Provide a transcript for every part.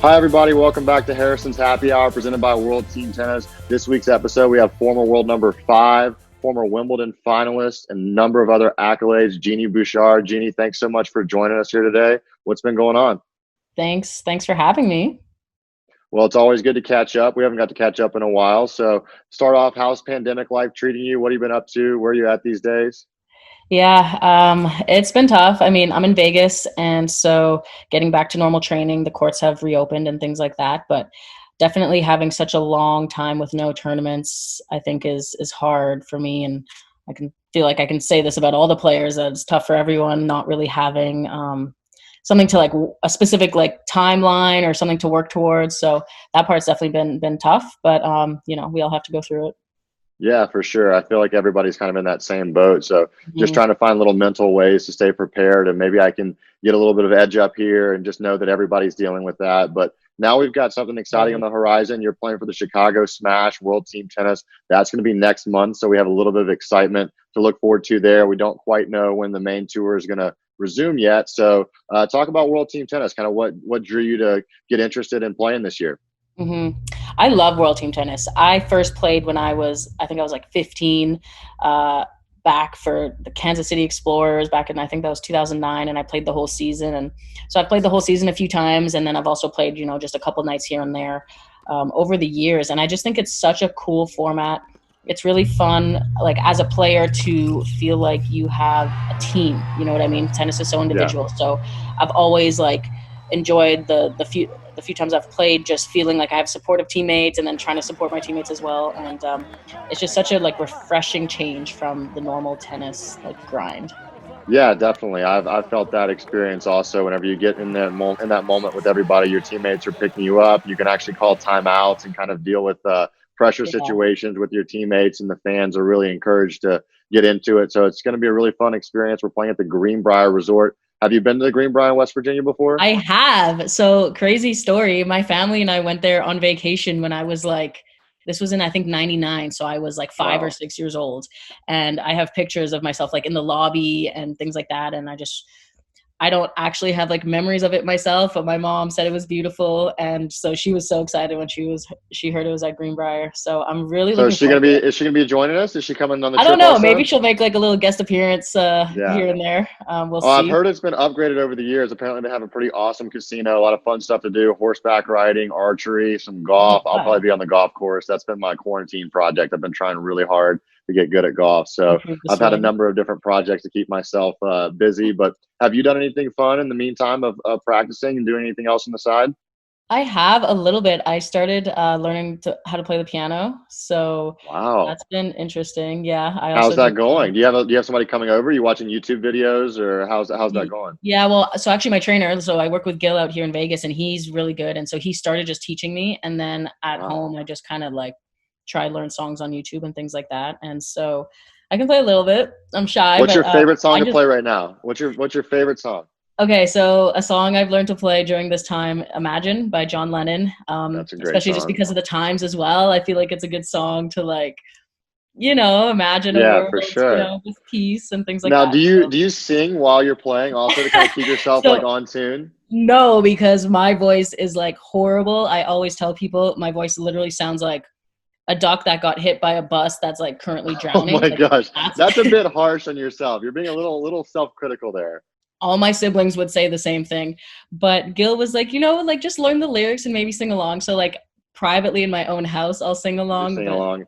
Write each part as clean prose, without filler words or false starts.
Hi, everybody. Welcome back to Harrison's Happy Hour presented by World Team Tennis. This week's episode, we have former world number 5, former Wimbledon finalist, and a number of other accolades, Genie Bouchard. Genie, thanks so much for joining us here today. What's been going on? Thanks for having me. Well, it's always good to catch up. We haven't got to catch up in a while. So start off, how's pandemic life treating you? What have you been up to? Where are you at these days? Yeah, it's been tough. I mean, I'm in Vegas, and so getting back to normal training, the courts have reopened and things like that. But definitely having such a long time with no tournaments, I think is hard for me. And I can feel like I can say this about all the players that it's tough for everyone not really having something to like a specific like timeline or something to work towards. So that part's definitely been tough. But we all have to go through it. Yeah, for sure. I feel like everybody's kind of in that same boat. So just Mhm. trying to find little mental ways to stay prepared. And maybe I can get a little bit of edge up here and just know that everybody's dealing with that. But now we've got something exciting on Right. the horizon. You're playing for the Chicago Smash World Team Tennis. That's going to be next month. So we have a little bit of excitement to look forward to there. We don't quite know when the main tour is going to resume yet. So talk about World Team Tennis, kind of what drew you to get interested in playing this year. hmm I love World Team Tennis. I first played when I think I was like 15, back for the Kansas City Explorers back in, I think that was 2009, and I played the whole season. And so I played the whole season a few times, and then I've also played, just a couple nights here and there over the years. And I just think it's such a cool format. It's really fun, like as a player, to feel like you have a team. You know what I mean? Tennis is so Yeah. individual. So I've always like enjoyed the few times I've played, just feeling like I have supportive teammates and then trying to support my teammates as well. And it's just such a like refreshing change from the normal tennis like grind. Yeah, definitely. I've felt that experience also. Whenever you get in that moment with everybody, your teammates are picking you up. You can actually call timeouts and kind of deal with pressure Yeah. situations with your teammates, and the fans are really encouraged to get into it. So it's going to be a really fun experience. We're playing at the Greenbrier Resort. Have you been to the Greenbrier in West Virginia before? I have. So crazy story. My family and I went there on vacation when I was like, this was in I think 99. So I was like 5 or 6 years old. And I have pictures of myself like in the lobby and things like that. And I don't actually have like memories of it myself, but my mom said it was beautiful, and so she was so excited when she heard it was at Greenbrier. So I'm really So looking forward to it. is she gonna be joining us? Is she coming on the I don't trip know. Maybe also? she'll make like a little guest appearance Yeah. here and there. We'll Oh, I've see. heard it's been upgraded over the years. Apparently, they have a pretty awesome casino, a lot of fun stuff to do, horseback riding, archery, some Oh golf. I'll probably wow, be on the golf course. That's been my quarantine project. I've been trying really hard to get good at golf. So improve the I've had a swing. number of different projects to keep myself busy. But have you done anything fun in the meantime of practicing and doing anything else on the side? I have a little bit. I started learning how to play the piano, so Wow. that's been interesting. Yeah, I How's also that do. going? Do you have somebody coming over? You watching YouTube videos or how's that going? Yeah, well, so actually my trainer, so I work with Gil out here in Vegas, and he's really good. And so he started just teaching me, and then at Wow. home I just kind of like try learn songs on YouTube and things like that. And so I can play a little bit. I'm shy, What's but your favorite song I to just play right now? What's your favorite song? okay. So a song I've learned to play during this time, "Imagine" by John Lennon. That's a great Especially just song. because of the times as well. I feel like it's a good song to like, imagine a Yeah, world, for sure. with peace and things like Now, that. do you sing while you're playing also to kind of keep yourself like So on tune? no, because my voice is like horrible. I always tell people my voice literally sounds like a duck that got hit by a bus that's like currently Oh drowning. my Like gosh, that's that's a bit harsh on yourself. You're being a little self-critical there. all my siblings would say the same thing. But Gil was like, like just learn the lyrics and maybe sing along. So like privately in my own house, I'll sing You're along, singing but along.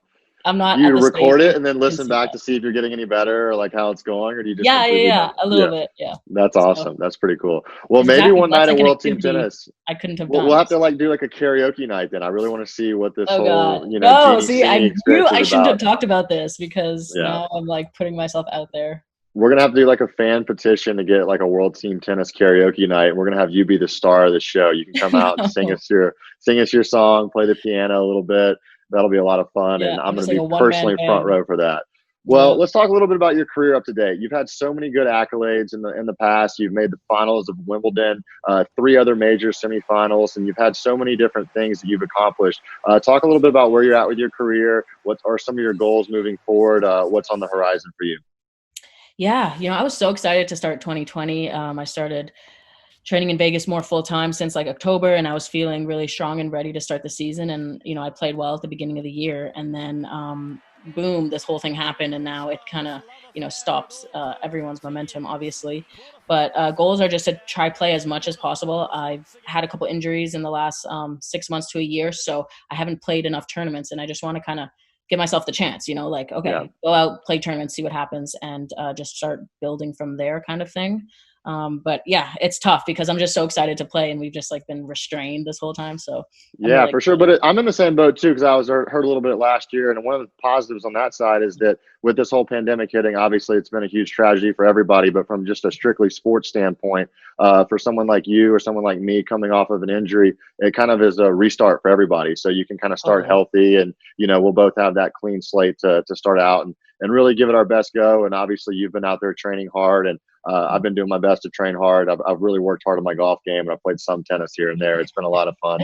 I'm Do not at you the stage record where it and then you can listen see back that. to see if you're getting any better or like how it's going, or do you just Yeah, yeah, completely yeah. know? A little Yeah, bit, yeah. that's So awesome. That's pretty cool. Well, it's maybe exactly one that's night at like an World Team activity Tennis, I couldn't have done. we'll have to like do like a karaoke night then. I really want to see what this Oh god. whole, No, Genie see, singing I knew experience is I shouldn't have about. talked about this because Yeah. now I'm like putting myself out there. We're gonna have to do like a fan petition to get like a World Team Tennis karaoke night. We're gonna have you be the star of the show. You can come out and No. sing us your song, play the piano a little bit. That'll be a lot of fun, Yeah, and I'm I'm gonna just like be a one man personally front band. row for that. Yeah. Well, let's talk a little bit about your career up to date. You've had so many good accolades in the past. You've made the finals of Wimbledon, 3 other major semifinals, and you've had so many different things that you've accomplished. Talk a little bit about where you're at with your career. What are some of your goals moving forward? What's on the horizon for you? Yeah, I was so excited to start 2020. I started training in Vegas more full time since like October, and I was feeling really strong and ready to start the season. And I played well at the beginning of the year, and then boom, this whole thing happened, and now it kind of stops everyone's momentum, obviously. But goals are just to try play as much as possible. I've had a couple injuries in the last 6 months to a year, so I haven't played enough tournaments, and I just want to kind of give myself the chance, like, okay, Yeah. go out, play tournaments, see what happens, and just start building from there kind of thing. But yeah, it's tough because I'm just so excited to play, and we've just like been restrained this whole time. So I'm Yeah, really for sure. excited. But I'm in the same boat too because I was hurt a little bit last year, and one of the positives on that side is that with this whole pandemic hitting, obviously it's been a huge tragedy for everybody. But from just a strictly sports standpoint, for someone like you or someone like me coming off of an injury, it kind of is a restart for everybody. So you can kind of start Totally. healthy, and we'll both have that clean slate to start out and really give it our best go. And obviously, you've been out there training hard, and I've been doing my best to train hard. I've really worked hard on my golf game, and I've played some tennis here and there. It's been a lot of fun.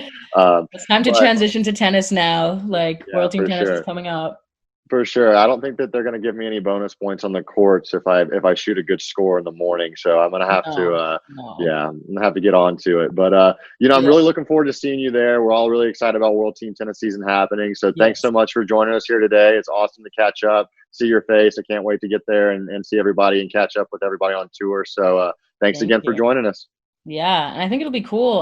It's time to But transition to tennis now. Like yeah, World Team for Tennis is sure. coming up. For sure. I don't think that they're going to give me any bonus points on the courts if I shoot a good score in the morning. So I'm going to have to No, no. yeah, I'm going to have to get on to it. But I'm Yeah. really looking forward to seeing you there. We're all really excited about World Team Tennis season happening. So thanks so Yes. much for joining us here today. It's awesome to catch up, see your face. I can't wait to get there and see everybody and catch up with everybody on tour. So thanks Thank again for you. joining us. Yeah, and I think it'll be cool.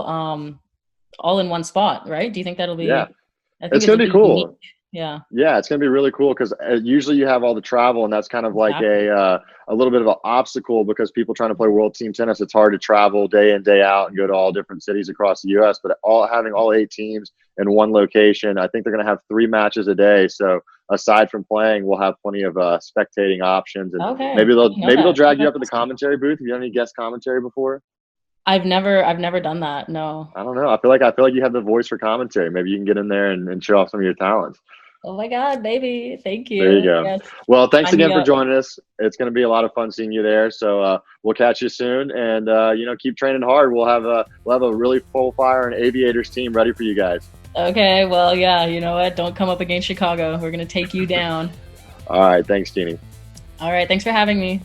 All in one spot, right? Do you think that'll Yeah, be? I think it's it'll going to be be unique. cool. Yeah. Yeah, it's gonna be really cool because usually you have all the travel, and that's kind of like Exactly. a little bit of an obstacle because people trying to play World Team Tennis, it's hard to travel day in day out and go to all different cities across the U.S. But having all 8 teams in one location, I think they're gonna have 3 matches a day. So aside from playing, we'll have plenty of spectating options, and Okay. maybe I they'll didn't know maybe they'll that. drag you Okay, up to the awesome. commentary booth. Have you done any guest commentary before? I've never done that. No. I don't know. I feel like you have the voice for commentary. Maybe you can get in there and show off some of your talents. Oh my God, baby. Thank There you you. go. Yes. Well, thanks Sign me again for up. joining us. It's going to be a lot of fun seeing you there. So we'll catch you soon, and keep training hard. We'll have a really full fire and aviators team ready for you guys. Okay. Well, yeah. You know what? Don't come up against Chicago. We're gonna take you down. All right, thanks, Jeannie. All right. Thanks for having me.